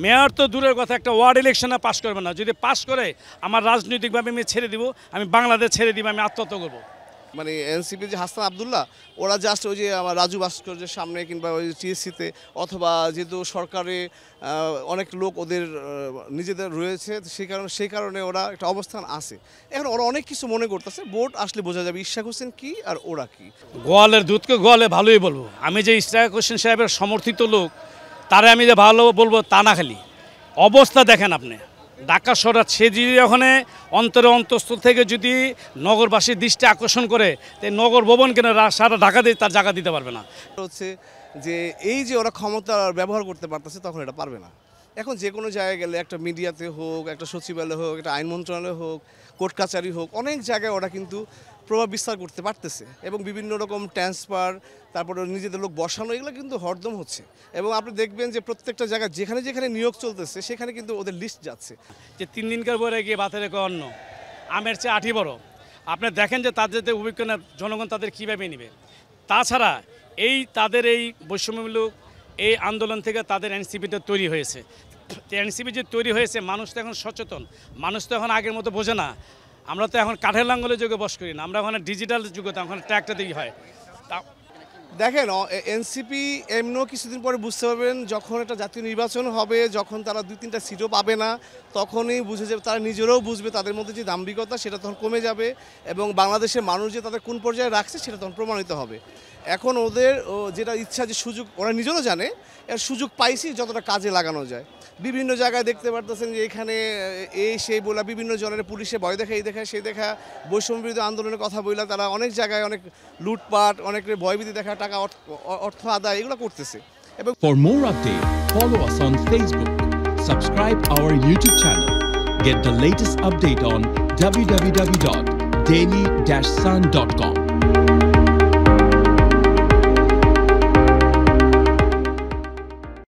Mayor তো দূরের কথা, একটা ওয়ার্ড ইলেকশনে পাশ করবে না। যদি পাশ করে আমার রাজনৈতিকভাবে আমি ছেড়ে দিব, আমি বাংলাদেশ ছেড়ে দিব, আমি আত্মহত্যা করবো। মানে এনসিপি যে হাসান আবদুল্লাহ, ওরা জাস্ট ওই যে আমার রাজু ভাস্কর্যের সামনে কিংবা ওই টিএসসিতে, অথবা যেহেতু সরকারে অনেক লোক ওদের নিজেদের রয়েছে, সেই কারণে ওরা একটা অবস্থান আছে। এখন ওরা অনেক কিছু মনে করতেছে, ভোট আসলে বোঝা যাবে ইশরাক হোসেন কি আর ওরা কি। গোয়ালের দুধকে গোয়ালে ভালোই বলবো। আমি যে ইশরাক হোসেন সাহেবের সমর্থিত লোক, তারে আমি যে ভালো বলবো তা না। খালি অবস্থা দেখেন আপনি, ঢাকা শহর সে যদি ওখানে অন্তঃস্থল থেকে যদি নগরবাসীর দৃষ্টি আকর্ষণ করে, তাই নগর ভবন কেন সারা ঢাকা দিয়ে তার জায়গা দিতে পারবে না। হচ্ছে যে এই যে ওরা ক্ষমতা ব্যবহার করতে পারতেছে, তখন এটা পারবে না। এখন যে কোনো জায়গায় গেলে, একটা মিডিয়াতে হোক, একটা সচিবালয় হোক, একটা আইন মন্ত্রণালয় হোক, কোর্ট কাছারি হোক, অনেক জায়গায় ওরা কিন্তু প্রভাব বিস্তার করতে পারতেছে, এবং বিভিন্ন রকম ট্রান্সফার, তারপরে নিজেদের লোক বসানো, এগুলো কিন্তু হরদম হচ্ছে। এবং আপনি দেখবেন যে প্রত্যেকটা জায়গায় যেখানে যেখানে নিয়োগ চলতেছে, সেখানে কিন্তু ওদের লিস্ট যাচ্ছে যে 3 দিনকার পরে গিয়ে ভাতের অন্য আমের চেয়ে আঠি বড়। আপনি দেখেন যে তাদের যে অভিজ্ঞতা, জনগণ তাদের কীভাবে নেবে। তাছাড়া তাদের এই বৈষম্যমূলক এই আন্দোলন থেকে তাদের এনসিপিটা তৈরি হয়েছে। এনসিপি যে তৈরি হয়েছে, মানুষ তো এখন সচেতন, মানুষ তো এখন আগের মতো বোঝে না। আমরা তো এখন কাঠের লাঙ্গলের যুগে বস করি না, আমরা ওখানে ডিজিটাল যুগে, তো এখন ট্র্যাক্টর দিকে হয়। দেখেন, এনসিপি এমনিও কিছুদিন পরে বুঝতে পারবেন, যখন একটা জাতীয় নির্বাচন হবে, যখন তারা 2-3টা সিটও পাবে না, তখনই বুঝে যাবে, তারা নিজেরাও বুঝবে তাদের মধ্যে যে দাম্ভিকতা, সেটা তখন কমে যাবে, এবং বাংলাদেশের মানুষ যে তাদের কোন পর্যায়ে রাখছে সেটা তখন প্রমাণিত হবে। এখন ওদের যেটা ইচ্ছা, যে সুযোগ, ওরা নিজেরও জানে এর সুযোগ পাইছি যতটা কাজে লাগানো যায়। বিভিন্ন জায়গায় দেখতে পারতেছেন যে এখানে সেই বলা, বিভিন্ন জনের পুলিশে ভয় দেখা, এই দেখা সেই দেখা, বৈষম্য বিরোধী আন্দোলনের কথা বললা, তারা অনেক জায়গায় অনেক লুটপাট, অনেক ভয়ভীতি দেখা, টাকা অর্থ আদায়, এগুলো করতেছে। এবং For more updates, follow us on Facebook, subscribe our YouTube channel, get the latest update on www.daily-sun.com.